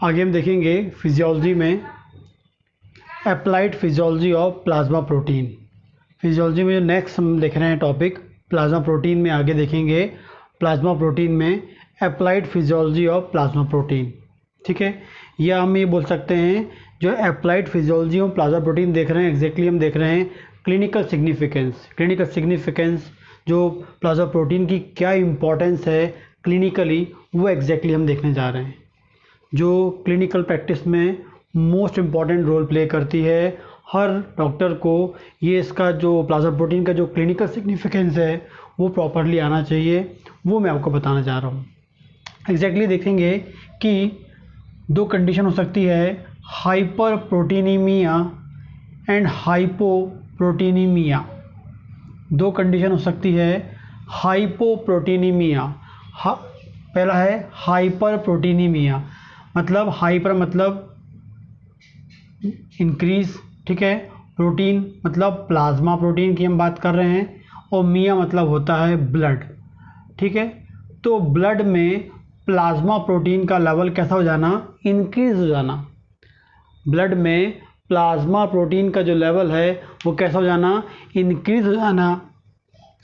आगे हम देखेंगे फिजियोलॉजी में applied physiology of plasma protein. Physiology में जो नेक्स्ट हम देख रहे हैं टॉपिक प्लाज्मा प्रोटीन में आगे देखेंगे प्लाज्मा प्रोटीन में applied physiology of plasma protein. ठीक है, या हम ये बोल सकते हैं जो applied physiology of plasma protein देख रहे हैं एग्जैक्टली हम देख रहे हैं क्लिनिकल सिग्निफिकेंस जो प्लाज्मा प्रोटीन की क्या इम्पोर्टेंस है क्लिनिकली वो एग्जैक्टली हम देखने जा रहे हैं, जो क्लिनिकल प्रैक्टिस में मोस्ट इम्पॉर्टेंट रोल प्ले करती है। हर डॉक्टर को ये इसका जो प्लाज्मा प्रोटीन का जो क्लिनिकल सिग्निफिकेंस है वो प्रॉपरली आना चाहिए, वो मैं आपको बताना चाह रहा हूँ। एग्जैक्टली देखेंगे कि दो कंडीशन हो सकती है, हाइपर प्रोटीनीमिया एंड हाइपोप्रोटीनीमिया। दो कंडीशन हो सकती है, हाइपोप्रोटीनीमिया। पहला है हाइपर प्रोटीनीमिया, मतलब हाइपर मतलब इंक्रीज, ठीक है, प्रोटीन मतलब प्लाज्मा प्रोटीन की हम बात कर रहे हैं, और मिया मतलब होता है ब्लड। ठीक है, तो ब्लड में प्लाज्मा प्रोटीन का लेवल कैसा हो जाना, इंक्रीज हो जाना। ब्लड में प्लाज्मा प्रोटीन का जो लेवल है वो कैसा हो जाना, इंक्रीज हो जाना,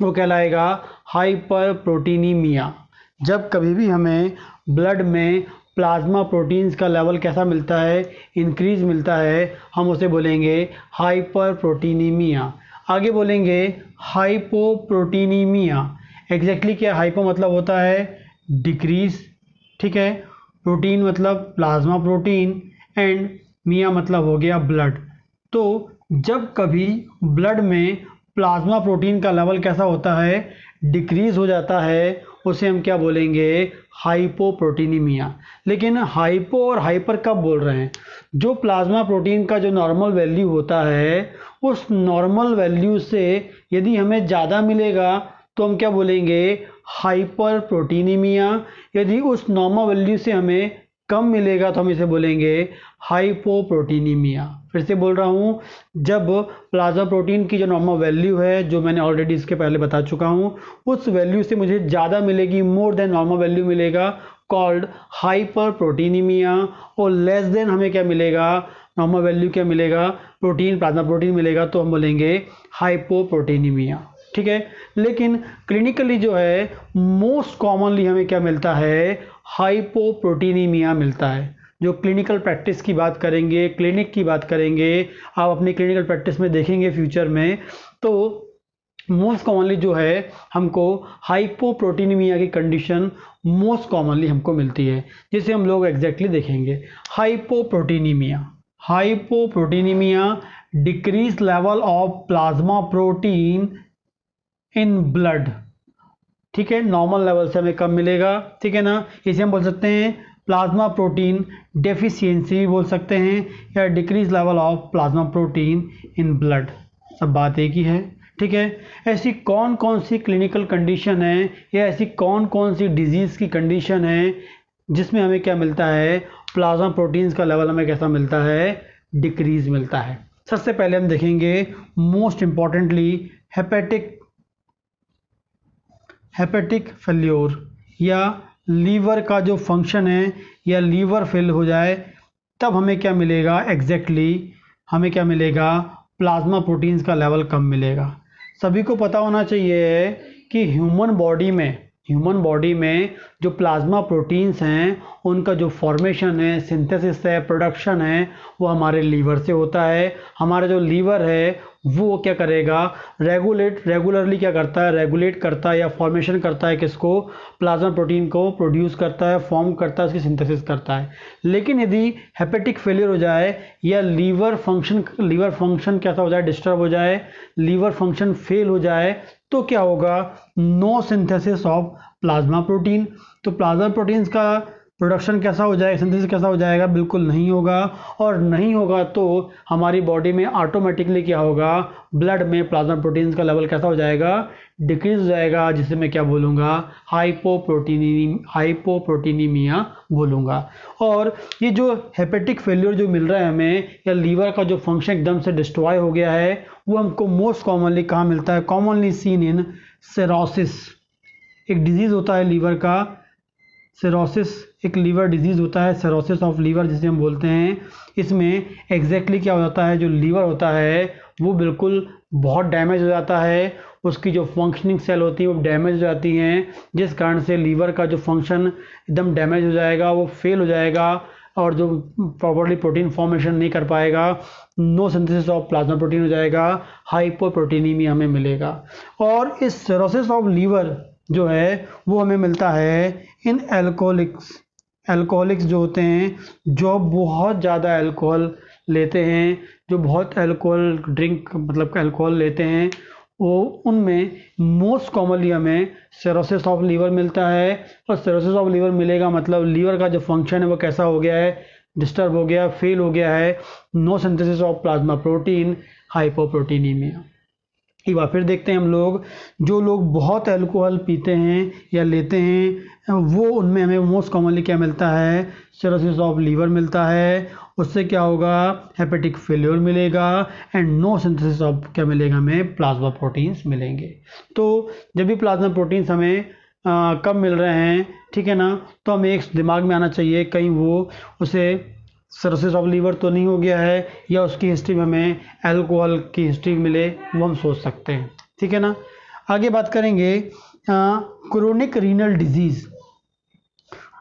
वो कहलाएगा हाइपर प्रोटीनीमिया। जब कभी भी हमें ब्लड में प्लाज्मा प्रोटीन्स का लेवल कैसा मिलता है, इंक्रीज मिलता है, हम उसे बोलेंगे हाइपर प्रोटीनीमिया। आगे बोलेंगे हाइपोप्रोटीनीमिया। एग्जैक्टली क्या, हाइपो मतलब होता है डिक्रीज, ठीक है, प्रोटीन मतलब प्लाज्मा प्रोटीन, एंड मिया मतलब हो गया ब्लड। तो जब कभी ब्लड में प्लाज्मा प्रोटीन का लेवल कैसा होता है, डिक्रीज हो जाता है, उसे हम क्या बोलेंगे, हाइपोप्रोटीनीमिया। लेकिन हाइपो और हाइपर कब बोल रहे हैं, जो प्लाज्मा प्रोटीन का जो नॉर्मल वैल्यू होता है उस नॉर्मल वैल्यू से यदि हमें ज़्यादा मिलेगा तो हम क्या बोलेंगे, हाइपर प्रोटीनीमिया। यदि उस नॉर्मल वैल्यू से हमें कम मिलेगा तो हम इसे बोलेंगे हाइपोप्रोटीनीमिया। फिर से बोल रहा हूँ, जब प्लाज्मा प्रोटीन की जो नॉर्मल वैल्यू है, जो मैंने ऑलरेडी इसके पहले बता चुका हूँ, उस वैल्यू से मुझे ज़्यादा मिलेगी, मोर देन नॉर्मल वैल्यू मिलेगा, कॉल्ड हाइपर प्रोटीनीमिया। और लेस देन हमें क्या मिलेगा, नॉर्मल वैल्यू क्या मिलेगा, प्रोटीन प्लाज्मा प्रोटीन मिलेगा, तो हम बोलेंगे हाइपोप्रोटीनीमिया। ठीक है, लेकिन क्लिनिकली जो है मोस्ट कॉमनली हमें क्या मिलता है, हाइपोप्रोटीनीमिया मिलता है। जो क्लिनिकल प्रैक्टिस की बात करेंगे, क्लिनिक की बात करेंगे, आप अपनी क्लिनिकल प्रैक्टिस में देखेंगे फ्यूचर में, तो मोस्ट कॉमनली जो है हमको हाइपोप्रोटीनीमिया की कंडीशन मोस्ट कॉमनली हमको मिलती है, जिसे हम लोग एग्जैक्टली देखेंगे। Hypoproteinemia decrease level of plasma protein in blood. ठीक है, नॉर्मल लेवल से हमें कम मिलेगा, ठीक है ना, इसे हम बोल सकते हैं प्लाज्मा प्रोटीन डेफिशिएंसी बोल सकते हैं, या decrease level of plasma protein in blood, सब बात एक ही है। ठीक है, ऐसी कौन कौन सी क्लिनिकल कंडीशन है, या ऐसी कौन कौन सी डिजीज की कंडीशन है जिसमें हमें क्या मिलता है, प्लाज्मा प्रोटीन्स का लेवल हमें कैसा मिलता है, डिक्रीज मिलता है। सबसे पहले हम देखेंगे मोस्ट इंपॉर्टेंटली हेपेटिक फेल्योर, या लीवर का जो फंक्शन है, या लीवर फेल हो जाए तब हमें क्या मिलेगा, एग्जैक्टली हमें क्या मिलेगा, प्लाज्मा प्रोटीन्स का लेवल कम मिलेगा। सभी को पता होना चाहिए कि ह्यूमन बॉडी में जो प्लाज्मा प्रोटीन्स हैं उनका जो फॉर्मेशन है, सिंथेसिस है, प्रोडक्शन है, वो हमारे लीवर से होता है। हमारा जो लीवर है वो क्या करेगा, रेगुलरली क्या करता है, रेगुलेट करता है या फॉर्मेशन करता है, किसको, प्लाज्मा प्रोटीन को प्रोड्यूस करता है, फॉर्म करता है, उसकी सिंथेसिस करता है। लेकिन यदि हेपेटिक फेलियर हो जाए या लीवर फंक्शन कैसा हो जाए, डिस्टर्ब हो जाए, लीवर फंक्शन फेल हो जाए, तो क्या होगा, no synthesis of plasma protein. तो प्लाज्मा प्रोटीन्स का प्रोडक्शन कैसा हो जाएगा, सिंथेसिस कैसा हो जाएगा, बिल्कुल नहीं होगा। और नहीं होगा तो हमारी बॉडी में ऑटोमेटिकली क्या होगा, ब्लड में प्लाज्मा प्रोटीन्स का लेवल कैसा हो जाएगा, डिक्रीज हो जाएगा, जिसे मैं क्या बोलूँगा, हाइपोप्रोटीनीमिया बोलूँगा। और ये जो हेपेटिक फेलियर जो मिल रहा है हमें, या लीवर का जो फंक्शन एकदम से डिस्ट्रॉय हो गया है, वो हमको मोस्ट कॉमनली कहाँ मिलता है, कॉमनली सीन इन सिरोसिस। एक डिजीज़ होता है लीवर का, सिरोसिस एक लीवर डिजीज़ होता है, सिरोसिस ऑफ लीवर जिसे हम बोलते हैं। इसमें एग्जैक्टली क्या होता है, जो लीवर होता है वो बिल्कुल बहुत डैमेज हो जाता है, उसकी जो फंक्शनिंग सेल होती है वो डैमेज हो जाती हैं, जिस कारण से लीवर का जो फंक्शन एकदम डैमेज हो जाएगा, वो फेल हो जाएगा और जो प्रॉपर्ली प्रोटीन फॉर्मेशन नहीं कर पाएगा, no synthesis of plasma protein हो जाएगा, हाइपोप्रोटीनीमिया हमें मिलेगा। और इस सिरोसिस ऑफ लीवर जो है वो हमें मिलता है इन एल्कोहलिक्स जो होते हैं, जो बहुत ज़्यादा अल्कोहल लेते हैं, जो बहुत अल्कोहल ड्रिंक मतलब अल्कोहल लेते हैं, वो उनमें मोस्ट कॉमनली हमें सिरोसिस ऑफ लीवर मिलता है। और सिरोसिस ऑफ लीवर मिलेगा मतलब लीवर का जो फंक्शन है वो कैसा हो गया है, डिस्टर्ब हो गया, फेल हो गया है, no synthesis of plasma protein, hypoproteinemia. एक बार फिर देखते हैं हम लोग, जो लोग बहुत अल्कोहल पीते हैं या लेते हैं वो उनमें हमें मोस्ट कॉमनली क्या मिलता है, सिरोसिस ऑफ लीवर मिलता है। उससे क्या होगा, हेपेटिक फेल्योर मिलेगा एंड नो सिंथेसिस ऑफ क्या मिलेगा, हमें प्लाज्मा प्रोटीन्स मिलेंगे। तो जब भी प्लाज्मा प्रोटीन्स हमें कम मिल रहे हैं, ठीक है ना, तो हमें एक दिमाग में आना चाहिए कहीं वो उसे सिरोसिस ऑफ लीवर तो नहीं हो गया है, या उसकी हिस्ट्री में हमें अल्कोहल की हिस्ट्री मिले, वो हम सोच सकते हैं, ठीक है ना। आगे बात करेंगे chronic renal disease.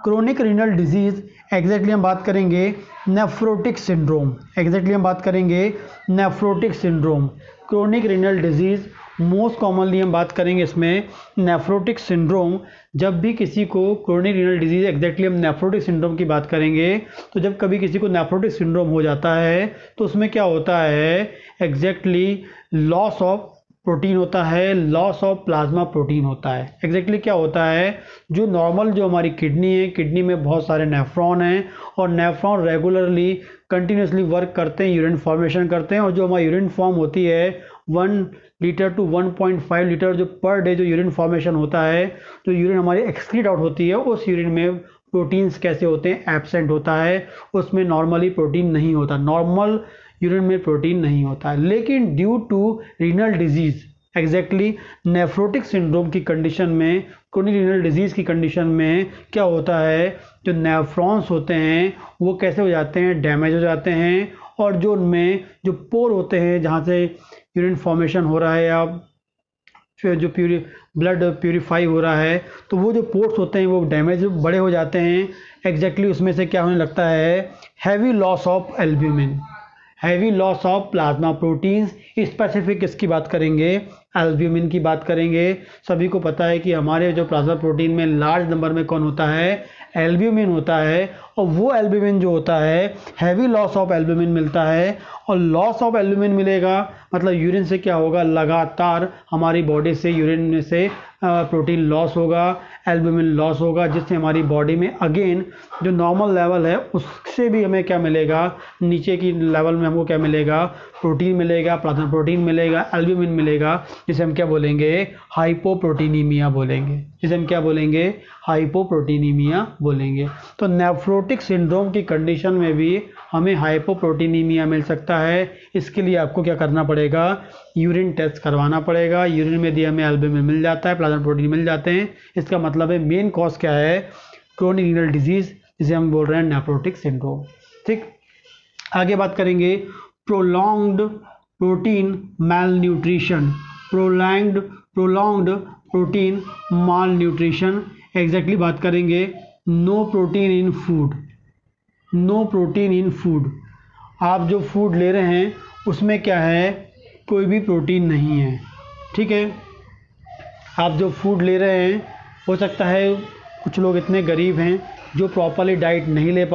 Chronic renal disease exactly हम बात करेंगे नेफ्रोटिक सिंड्रोम, एग्जैक्टली हम बात करेंगे nephrotic syndrome. Chronic renal disease most commonly हम बात करेंगे इसमें नेफ्रोटिक सिंड्रोम। जब भी किसी को क्रोनिक रीनल डिजीज़, एग्जैक्टली हम नेफ्रोटिक सिंड्रोम की बात करेंगे, तो जब कभी किसी को नेफ्रोटिक सिंड्रोम हो जाता है तो उसमें क्या होता है, एग्जैक्टली लॉस ऑफ प्रोटीन होता है, लॉस ऑफ प्लाज्मा प्रोटीन होता है। एग्जैक्टली क्या होता है, जो नॉर्मल जो हमारी किडनी है, किडनी में बहुत सारे नेफ्रॉन हैं और नेफ्रॉन रेगुलरली कंटिन्यूसली वर्क करते हैं, यूरिन फॉर्मेशन करते हैं, और जो हमारी यूरिन फॉर्म होती है 1 लीटर टू 1.5 लीटर जो पर डे जो यूरिन फॉर्मेशन होता है, जो यूरिन हमारी एक्सक्रीट आउट होती है, उस यूरिन में प्रोटीन्स कैसे होते हैं, एब्सेंट होता है, उसमें नॉर्मली प्रोटीन नहीं होता, नॉर्मल यूरिन में प्रोटीन नहीं होता है। लेकिन due to renal disease, exactly nephrotic syndrome की कंडीशन में, क्रोनिक रीनल डिजीज़ की कंडीशन में क्या होता है, जो नेफ्रॉन्स होते हैं वो कैसे हो जाते हैं, डैमेज हो जाते हैं, और जो उनमें जो पोर होते हैं जहाँ से यूरिन फॉर्मेशन हो रहा है या फिर जो ब्लड प्यूरिफाई हो रहा है, तो वो जो पोर्ट्स होते हैं वो डैमेज बड़े हो जाते हैं। एग्जैक्टली उसमें से क्या होने लगता है, heavy loss of albumin, heavy loss of plasma proteins. Specific इसकी बात करेंगे, एल्ब्यूमिन की बात करेंगे। सभी को पता है कि हमारे जो प्लाज्मा प्रोटीन में लार्ज नंबर में कौन होता है, एल्ब्यूमिन होता है, और वो एल्ब्यूमिन जो होता है, हैवी लॉस ऑफ एल्ब्यूमिन मिलता है। और लॉस ऑफ एल्ब्यूमिन मिलेगा मतलब यूरिन से क्या होगा, लगातार हमारी बॉडी से यूरिन में से प्रोटीन लॉस होगा, एल्ब्यूमिन लॉस होगा, जिससे हमारी बॉडी में अगेन जो नॉर्मल लेवल है उससे भी हमें क्या मिलेगा, नीचे की लेवल में हमको क्या मिलेगा, प्रोटीन मिलेगा, प्लाज्मा प्रोटीन मिलेगा, एल्ब्यूमिन मिलेगा, जिसे हम क्या बोलेंगे, हाइपोप्रोटीनीमिया बोलेंगे, जिसे हम क्या बोलेंगे, हाइपोप्रोटीनीमिया बोलेंगे। तो नेफ्रोटिक सिंड्रोम की कंडीशन में भी हमें हाइपोप्रोटीनीमिया मिल सकता है। इसके लिए आपको क्या करना पड़ेगा, यूरिन टेस्ट करवाना पड़ेगा। यूरिन में दिया हमें एल्ब्यूमिन मिल जाता है, प्लाज्मा प्रोटीन मिल जाते हैं। इसका मतलब है मेन कॉज क्या है, क्रोनिक रीनल डिजीज, जिसे हम बोल रहे हैं नेफ्रोटिक सिंड्रोम। ठीक, आगे बात करेंगे prolonged protein malnutrition, prolonged protein malnutrition. Exactly बात करेंगे no protein in food, no protein in food. आप जो फूड ले रहे हैं उसमें क्या है, कोई भी प्रोटीन नहीं है। ठीक है, आप जो फूड ले रहे हैं, हो सकता है कुछ लोग इतने गरीब हैं जो प्रॉपरली डाइट नहीं ले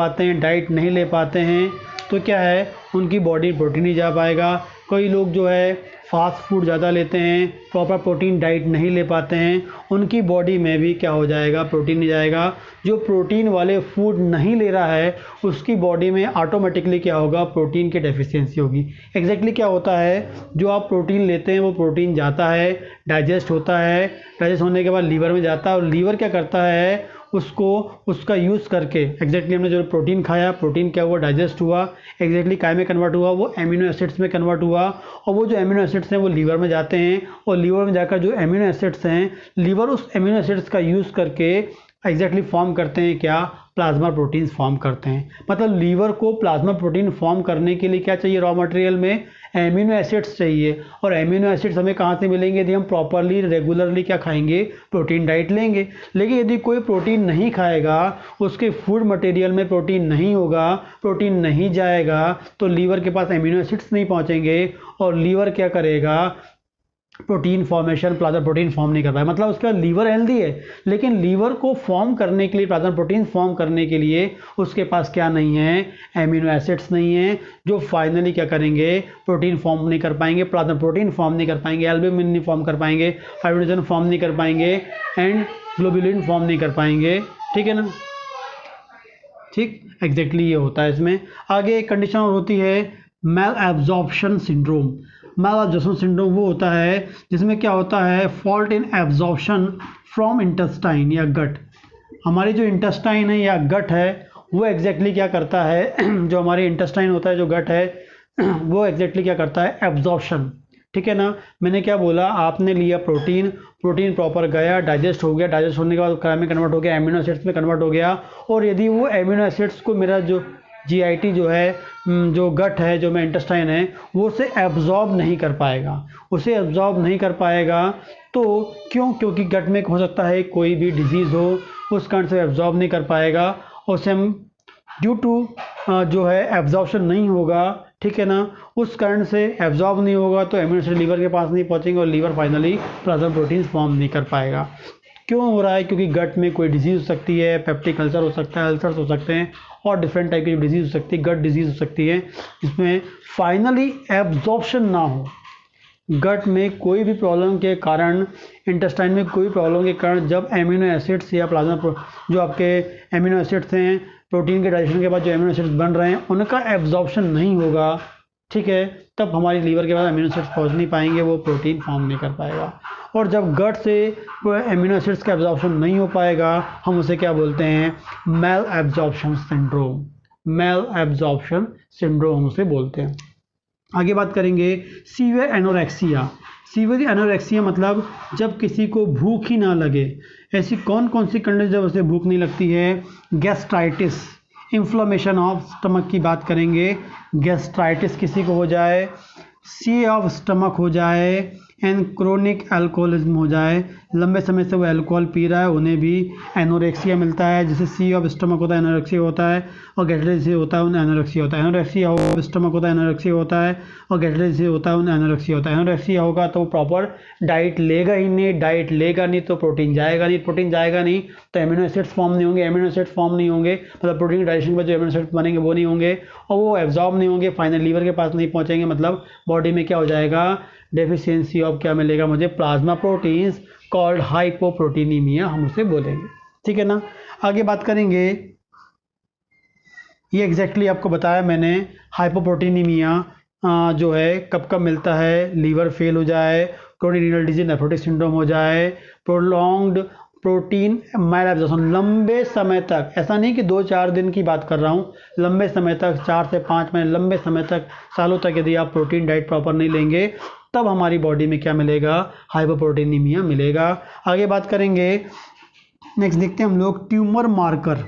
पाते हैं, तो क्या है, उनकी बॉडी प्रोटीन नहीं जा पाएगा। कई लोग जो है फास्ट फूड ज़्यादा लेते हैं, प्रॉपर प्रोटीन डाइट नहीं ले पाते हैं, उनकी बॉडी में भी क्या हो जाएगा, प्रोटीन नहीं जाएगा। जो प्रोटीन वाले फूड नहीं ले रहा है उसकी बॉडी में ऑटोमेटिकली क्या होगा, प्रोटीन की डेफिशिएंसी होगी। एग्जैक्टली क्या होता है, जो आप प्रोटीन लेते हैं वो प्रोटीन जाता है, डाइजेस्ट होता है, डाइजेस्ट होने के बाद लीवर में जाता है, और लीवर क्या करता है, उसका यूज़ करके, एग्जैक्टली हमने जो प्रोटीन खाया, प्रोटीन क्या हुआ, डाइजेस्ट हुआ, एग्जैक्टली काय में कन्वर्ट हुआ, वो एमिनो एसिड्स में कन्वर्ट हुआ, और वो जो एमिनो एसिड्स हैं वो लीवर में जाते हैं, और लीवर में जाकर जो एमिनो एसिड्स हैं, लीवर उस एमिनो एसिड्स का यूज़ करके एग्जैक्टली फॉर्म करते हैं क्या, प्लाज्मा प्रोटीन्स फॉर्म करते हैं। मतलब लीवर को प्लाज्मा प्रोटीन फॉर्म करने के लिए क्या चाहिए, रॉ मटेरियल में एमिनो एसिड्स चाहिए। और एमिनो एसिड्स हमें कहाँ से मिलेंगे, यदि हम प्रॉपरली रेगुलरली क्या खाएंगे, प्रोटीन डाइट लेंगे। लेकिन यदि कोई प्रोटीन नहीं खाएगा, उसके फूड मटेरियल में प्रोटीन नहीं होगा, प्रोटीन नहीं जाएगा, तो लीवर के पास एमिनो एसिड्स नहीं पहुँचेंगे और लीवर क्या करेगा, protein formation, plasma protein form नहीं कर पाए। मतलब उसका लीवर हेल्दी है, लेकिन लीवर को फॉर्म करने के लिए, प्लाज्मा प्रोटीन फॉर्म करने के लिए उसके पास क्या नहीं है, एमिनो एसिड्स नहीं है, जो फाइनली क्या करेंगे, प्रोटीन फॉर्म नहीं कर पाएंगे, प्लाज्मा प्रोटीन फॉर्म नहीं कर पाएंगे, एल्ब्यूमिन नहीं फॉर्म कर पाएंगे, हाइड्रोजन फॉर्म नहीं कर पाएंगे एंड ग्लोबुलिन फॉर्म नहीं कर पाएंगे। ठीक है ना, ठीक, एग्जैक्टली ये होता है इसमें। आगे एक कंडीशन और होती है मैल एब्जॉर्प्शन सिंड्रोम। मैल एब्जॉर्प्शन सिंड्रोम वो होता है जिसमें क्या होता है, fault in absorption from intestine या गट। हमारी जो इंटेस्टाइन है या गट है वो एग्जैक्टली क्या करता है जो हमारी इंटेस्टाइन होता है, जो गट है वो एग्जैक्टली क्या करता है, एब्जॉर्प्शन। ठीक है ना, मैंने क्या बोला, आपने लिया प्रोटीन, प्रोटीन प्रॉपर गया, डाइजेस्ट हो गया, डाइजेस्ट होने के बाद क्या में कन्वर्ट हो गया, एमिनो एसिड्स में कन्वर्ट हो गया। और यदि वो एमिनो एसिड्स को मेरा जो जीआईटी जो है, जो गट है, जो मैं इंटेस्टाइन है, वो उसे एब्जॉर्ब नहीं कर पाएगा, उसे एब्जॉर्ब नहीं कर पाएगा। तो क्यों, क्योंकि गट में हो सकता है कोई भी डिजीज़ हो, उस कारण से एब्जॉर्ब नहीं कर पाएगा और उसे हम ड्यू टू जो है एब्जॉर्प्शन नहीं होगा। ठीक है ना, उस कारण से एब्जॉर्ब नहीं होगा तो एमिनो एसिड लीवर के पास नहीं पहुंचेंगे और liver finally plasma protein form नहीं कर पाएगा। क्यों हो रहा है, क्योंकि गट में कोई डिजीज़ हो सकती है, पेप्टिक अल्सर हो सकता है, अल्सर्स हो सकते हैं और डिफरेंट टाइप की डिजीज़ हो सकती है, गट डिजीज़ हो सकती है, जिसमें फाइनली एब्जॉर्प्शन ना हो। गट में कोई भी प्रॉब्लम के कारण, इंटेस्टाइन में कोई प्रॉब्लम के कारण जब एमिनो एसिड्स या प्लाज्मा जो आपके एमिनो एसिड्स हैं, प्रोटीन के डाइजेशन के बाद जो एमिनो एसिड्स बन रहे हैं उनका एब्जॉर्प्शन नहीं होगा, ठीक है, तब हमारी लीवर के पास एमिनो एसिड्स पहुंच नहीं पाएंगे, वो प्रोटीन फॉर्म नहीं कर पाएगा। और जब गट से एमिनो एसिड्स का एब्जॉर्प्शन नहीं हो पाएगा, हम उसे क्या बोलते हैं, मैल एब्जॉर्प्शन सिंड्रोम। मैल एब्जॉर्प्शन सिंड्रोम हम उसे बोलते हैं। आगे बात करेंगे सीवियर एनोरेक्सिया। सीवियर एनोरेक्सिया मतलब जब किसी को भूख ही ना लगे। ऐसी कौन कौन सी कंडीशन जब उसे भूख नहीं लगती है, गैस्ट्राइटिस, इन्फ्लेमेशन ऑफ स्टमक की बात करेंगे, गैस्ट्राइटिस किसी को हो जाए, सी ऑफ स्टमक हो जाए एंड क्रोनिक अल्कोहलिज्म हो जाए, लंबे समय से वो अल्कोहल पी रहा है, उन्हें भी एनोरेक्सिया मिलता है। जैसे सी ऑफ स्टमक होता है एनोरेक्सिया होता है, और गैस्ट्राइटिस होता है उन्हें एनोरेक्सिया होता है। एनोरेक्सिया ऑफ स्टमक होता है एनोरेक्सिया होता है, और गैस्ट्राइटिस होता है उन्हें एनोरेक्सिया होता है। एनोरेक्सिया होगा तो प्रॉपर डाइट लेगा ही नहीं, डाइट लेगा नहीं तो प्रोटीन जाएगा नहीं, प्रोटीन जाएगा नहीं तो एमिनो एसिड्स फॉर्म नहीं होंगे, एमिनो एसिड्स फॉर्म नहीं होंगे मतलब प्रोटीन डाइजेशन पर जो एमिनो एसिड्स बनेंगे वो नहीं होंगे और वो एब्जॉर्ब नहीं होंगे, फाइनल लीवर के पास नहीं पहुंचेंगे। मतलब बॉडी में क्या हो जाएगा, डेफिशिएंसी ऑफ क्या मिलेगा मुझे, प्लाज्मा प्रोटीन्स कॉल्ड हाइपोप्रोटीनीमिया हम उसे बोलेंगे। ठीक है ना, आगे बात करेंगे, ये एग्जैक्टली आपको बताया मैंने, हाइपोप्रोटीनीमिया जो है कब कब मिलता है, लीवर फेल हो जाए, chronic renal disease, nephrotic syndrome हो जाए, प्रोलॉन्ग्ड प्रोटीन मैल एब्जॉर्प्शन, लंबे समय तक, ऐसा नहीं कि 2-4 दिन की बात कर रहा हूँ, लंबे समय तक 4 से 5 महीने, लंबे समय तक, सालों तक यदि आप प्रोटीन डाइट प्रॉपर नहीं लेंगे तब हमारी बॉडी में क्या मिलेगा, हाइपोप्रोटीनीमिया मिलेगा। आगे बात करेंगे, नेक्स्ट देखते हैं हम लोग ट्यूमर मार्कर।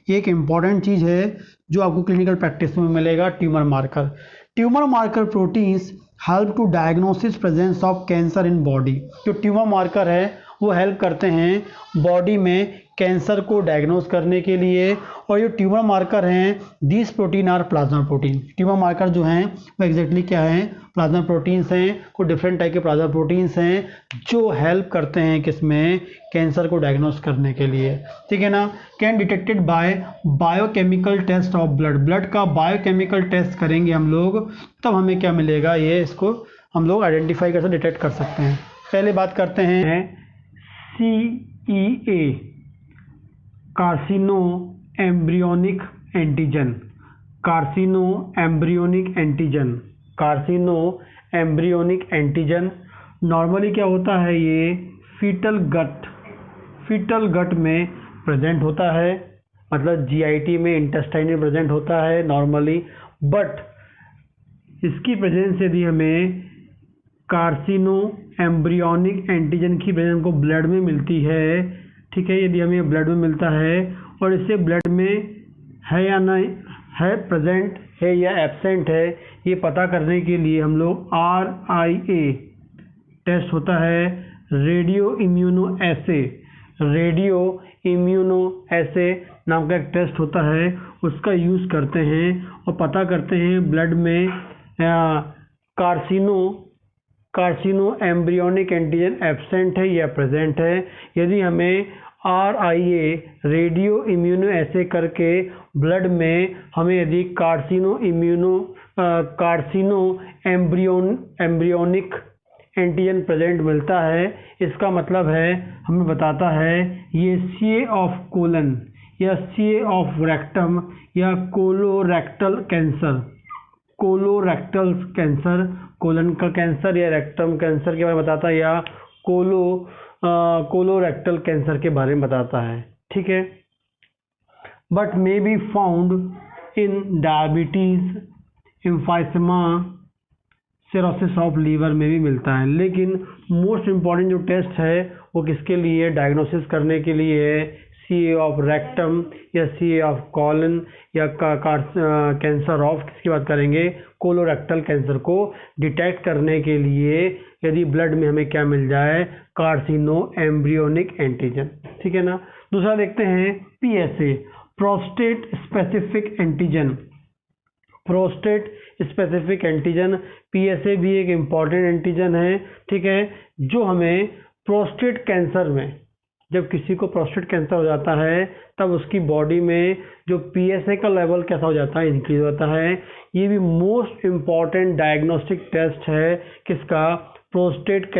ये एक इम्पॉर्टेंट चीज़ है जो आपको क्लिनिकल प्रैक्टिस में मिलेगा, tumour marker. Tumour marker proteins help to diagnosis presence of cancer in body. जो ट्यूमर मार्कर है वो हेल्प करते हैं बॉडी में कैंसर को डायग्नोस करने के लिए। और जो ट्यूमर मार्कर हैं, this protein are plasma protein. Tumour marker जो हैं वो एग्जैक्टली क्या हैं, प्लाज्मा प्रोटीन्स हैं। कुछ डिफरेंट टाइप के प्लाज्मा प्रोटीन्स हैं जो हेल्प करते हैं किसमें, कैंसर को डायग्नोस करने के लिए। ठीक है ना, can detected by biochemical test of blood. Blood का बायोकेमिकल टेस्ट करेंगे हम लोग तब हमें क्या मिलेगा, ये इसको हम लोग आइडेंटिफाई कर सकते, डिटेक्ट कर सकते हैं। पहले बात करते हैं CEA, कार्सिनो embryonic antigen. कार्सिनो embryonic antigen, कार्सिनो embryonic antigen normally क्या होता है, ये फीटल गट में प्रेजेंट होता है, मतलब जीआईटी में, इंटेस्टाइन में प्रेजेंट होता है नॉर्मली। बट इसकी प्रेजेंस यदि हमें कार्सिनो एम्ब्रियोनिक एंटीजन की प्रेजेंस को ब्लड में मिलती है, ठीक है। यदि हमें ब्लड में मिलता है और इससे ब्लड में है या नहीं है, प्रेजेंट है या एब्सेंट है, ये पता करने के लिए हम लोग RIA टेस्ट होता है, रेडियो इम्यूनो एसे नाम का एक टेस्ट होता है, उसका यूज़ करते हैं और पता करते हैं ब्लड में कार्सिनो एम्ब्रियोनिक एंटीजन एब्सेंट है या प्रेजेंट है। यदि हमें RIA रेडियो इम्यूनो ऐसे करके ब्लड में हमें यदि कार्सिनो एम्ब्रियोनिक एंटीजन प्रेजेंट मिलता है, इसका मतलब है हमें बताता है ये CA ऑफ कोलन या CA ऑफ रेक्टम या कोलोरेक्टल कैंसर, कोलन का कैंसर या रेक्टम कैंसर के बारे में बताता है, या कोलोरेक्टल कैंसर के बारे में बताता है। ठीक है। But may be found in diabetes, emphysema, cirrhosis of liver में भी मिलता है। लेकिन मोस्ट इम्पॉर्टेंट जो टेस्ट है वो किसके लिए, डायग्नोसिस करने के लिए है, CA ऑफ रेक्टम या CA ऑफ कॉलन या कैंसर ऑफ, किसकी बात करेंगे, कोलोरेक्टल कैंसर को डिटेक्ट करने के लिए यदि ब्लड में हमें क्या मिल जाए, कार्सिनो एम्ब्रियोनिक एंटीजन। ठीक है ना। दूसरा देखते हैं PSA, prostate specific antigen. PSA भी एक इम्पॉर्टेंट एंटीजन है। ठीक है। जो हमें प्रोस्टेट कैंसर में, जब किसी को प्रोस्टेट कैंसर हो जाता है तब उसकी बॉडी में जो PSA का लेवल कैसा हो जाता है, इंक्रीज होता है। ये भी मोस्ट इम्पॉर्टेंट डायग्नोस्टिक टेस्ट है किसका, प्रोस्टेट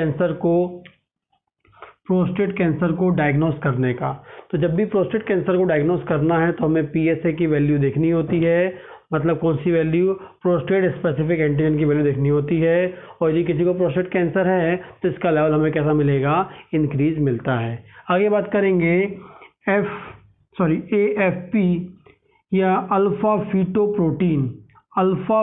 कैंसर को डायग्नोस करने का। तो जब भी प्रोस्टेट कैंसर को डायग्नोस करना है तो हमें PSA की वैल्यू देखनी होती है, मतलब कौन सी वैल्यू, प्रोस्टेट स्पेसिफिक एंटीजन की वैल्यू देखनी होती है। और यदि किसी को प्रोस्टेट कैंसर है तो इसका लेवल हमें कैसा मिलेगा, इंक्रीज मिलता है। आगे बात करेंगे AFP या अल्फा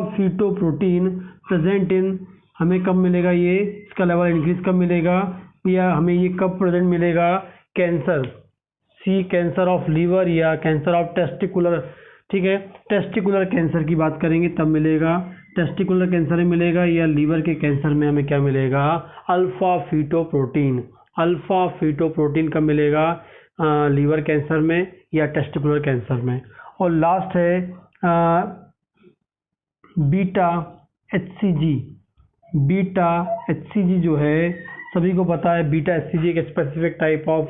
फीटोप्रोटीन प्रेजेंट इन, हमें कब मिलेगा ये, इसका लेवल इंक्रीज कब मिलेगा, या हमें ये कब प्रेजेंट मिलेगा, कैंसर ऑफ लीवर या कैंसर ऑफ टेस्टिकुलर। ठीक है। टेस्टिकुलर कैंसर की बात करेंगे तब मिलेगा, टेस्टिकुलर कैंसर में मिलेगा, या लीवर के कैंसर में हमें क्या मिलेगा, अल्फा फीटोप्रोटीन कब मिलेगा, लीवर कैंसर में या टेस्टिकुलर कैंसर में। और लास्ट है बीटा HCG जो है, सभी को पता है बीटा HCG एक स्पेसिफिक टाइप ऑफ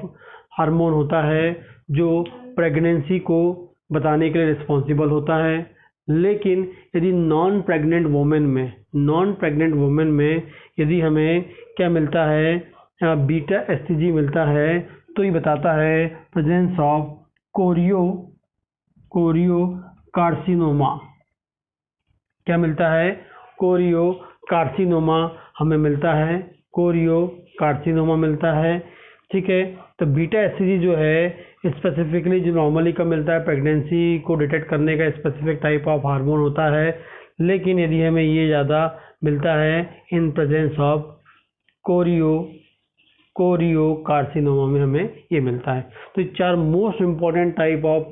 हार्मोन होता है जो प्रेगनेंसी को बताने के लिए रिस्पॉन्सिबल होता है। लेकिन यदि नॉन प्रेग्नेंट वुमेन में यदि हमें क्या मिलता है, बीटा HCG मिलता है, तो ये बताता है प्रेजेंस ऑफ कोरियो कार्सिनोमा। क्या मिलता है, कोरियो कार्सिनोमा हमें मिलता है, कोरियो कार्सिनोमा मिलता है। ठीक है। तो बीटा HCG जो है स्पेसिफिकली जो नॉर्मली कब मिलता है, प्रेगनेंसी को डिटेक्ट करने का स्पेसिफिक टाइप ऑफ हार्मोन होता है। लेकिन यदि हमें ये ज़्यादा मिलता है in presence of chorio carcinoma में हमें ये मिलता है। तो 4 most important type of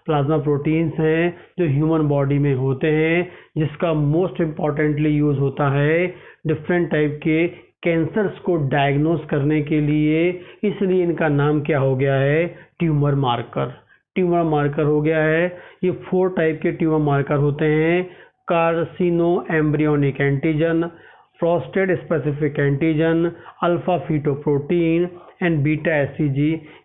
plasma proteins हैं जो ह्यूमन बॉडी में होते हैं, जिसका मोस्ट इम्पॉर्टेंटली यूज़ होता है डिफरेंट टाइप के कैंसर्स को डायग्नोस करने के लिए। इसलिए इनका नाम क्या हो गया है, ट्यूमर मार्कर हो गया है। ये 4 टाइप के ट्यूमर मार्कर होते हैं, कार्सिनो embryonic antigen, prostate specific antigen, alpha fetoprotein and beta HCG।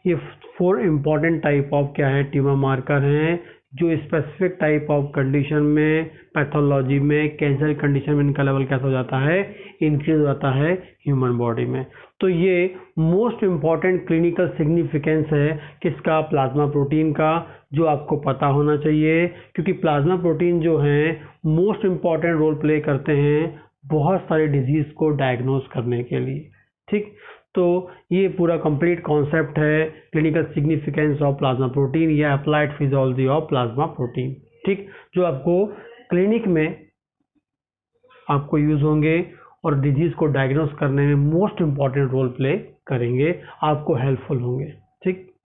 ये 4 इम्पॉर्टेंट टाइप ऑफ क्या है, ट्यूमर मार्कर हैं जो स्पेसिफिक टाइप ऑफ कंडीशन में, पैथोलॉजी में, कैंसर कंडीशन में इनका लेवल कैसा हो जाता है, इंक्रीज हो जाता है ह्यूमन बॉडी में। तो ये मोस्ट इम्पॉर्टेंट क्लिनिकल सिग्निफिकेंस है किसका, प्लाज्मा प्रोटीन का, जो आपको पता होना चाहिए, क्योंकि प्लाज्मा प्रोटीन जो हैं मोस्ट इम्पॉर्टेंट रोल प्ले करते हैं बहुत सारे डिजीज को डायग्नोस करने के लिए। ठीक। तो ये पूरा कंप्लीट कॉन्सेप्ट है clinical significance of plasma protein या applied physiology of plasma protein. ठीक। जो आपको क्लिनिक में आपको यूज होंगे और डिजीज को डायग्नोस करने में मोस्ट इम्पॉर्टेंट रोल प्ले करेंगे, आपको हेल्पफुल होंगे। ठीक।